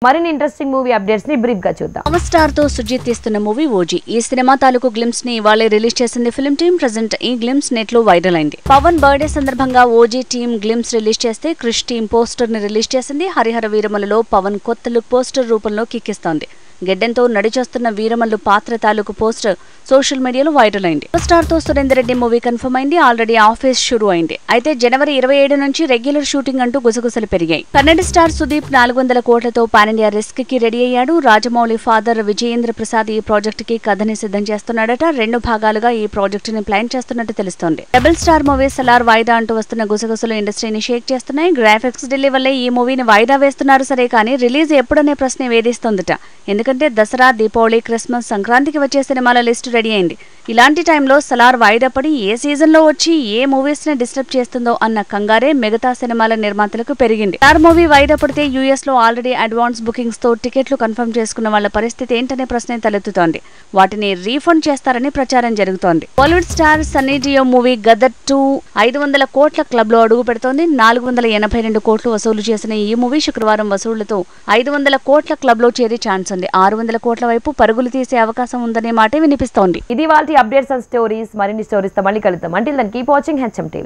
మరిన్ని interesting movie updates ని brief గా చూద్దాం. పవర్ స్టార్ తో సుజిత్ తీస్తున్న మూవీ ఓజీ. ఈ సినిమా తాలూకు గ్లిమ్స్ ని ఇవాళ రిలీజ్ చేసింది ఫిల్మ్ టీమ్. ప్రెజెంట్ ఈ గ్లిమ్స్ నెట్ లో వైరల్ అయింది. పవన్ బర్త్డే సందర్భంగా ఓజీ టీమ్ గ్లిమ్స్ రిలీజ్ చేస్తే క్రిష్ టీమ్ పోస్టర్ ని రిలీజ్ చేసింది. హరిహర వీరమలలో పవన్ కొత్త లుక్ పోస్టర్ రూపంలో కిక్కిస్తోంది. గెడ్డంతో నడిచేస్తున్న వీరమల్లు పాత్ర తాలూకు పోస్టర్ సోషల్ మీడియాలో వైరల్ అయింది. పవర్ స్టార్ తో సురేందర్ రెడ్డి మూవీ కన్ఫర్మ్ అయింది. ఆల్రెడీ ఆఫీస్ షురూ అయింది. అయితే జనవరి 27 నుంచి రెగ్యులర్ షూటింగ్ అంటూ గుసగుసలు పెరిగాయి. కన్నడ స్టార్ సుదీప్ 400 కోట్లతో పాన్ ఇండియా రిస్క్ కి రెడీ అయ్యాడు. రాజమౌళి ఫాదర్ విజయేంద్ర ప్రసాద్ ఈ ప్రాజెక్ట్ కి కథని సిద్ధం చేస్తున్నాడట. 2 భాగాలుగా ఈ ప్రాజెక్ట్ ని ప్లాన్ చేస్తున్నట్టు తెలుస్తోంది. డబుల్ స్టార్ మూవీ సలార్ వాయిదా అంటూ వస్తున్న గుసగుసలు ఇండస్ట్రీని షేక్ చేస్తున్నాయి. గ్రాఫిక్స్ డిలే వల్లే ఈ మూవీని వాయిదా వేస్తున్నారు సరే కానీ రిలీజ్ ఎప్పుడనే ప్రశ్న వేధిస్తోందట. ఎందుకంటే దసరా, దీపావళి, క్రిస్మస్, సంక్రాంతికి వచ్చే సినిమాల లిస్టు రెడీ అయింది. ఇలాంటి టైంలో సలార్ వాయిదా పడి ఏ సీజన్ లో వచ్చి ఏ మూవీస్ ని డిస్టర్బ్ చేస్తుందో అన్న కంగారే మిగతా సినిమాల నిర్మాతలకు పెరిగింది. స్టార్ మూవీ వాయిదా పడితే యూఎస్ లో ఆల్రెడీ అడ్వాన్స్ బుకింగ్స్ తో టికెట్లు కన్ఫర్మ్ చేసుకున్న వాళ్ల పరిస్థితి ఏంటనే ప్రశ్న తలెత్తుతోంది. వాటిని రీఫండ్ చేస్తారని ప్రచారం జరుగుతోంది. బాలీవుడ్ స్టార్ సన్నీ డియోల్ మూవీ గదర్ 2 500 కోట్ల క్లబ్ లో అడుగు పెడుతోంది. 482 కోట్లు వసూలు చేసిన ఈ మూవీ శుక్రవారం వసూళ్లతో 500 కోట్ల క్లబ్ లో చేరే ఛాన్స్ ఉంది. 600 కోట్ల వైపు పరుగులు తీసే అవకాశం ఉందనే మాటే వినిపిస్తోంది. ఇది వాటి అప్డేట్స్ అండ్ స్టోరీస్. మరిన్ని స్టోరీస్ తో మళ్ళీ కలుద్దాం. Until then keep watching HM TV.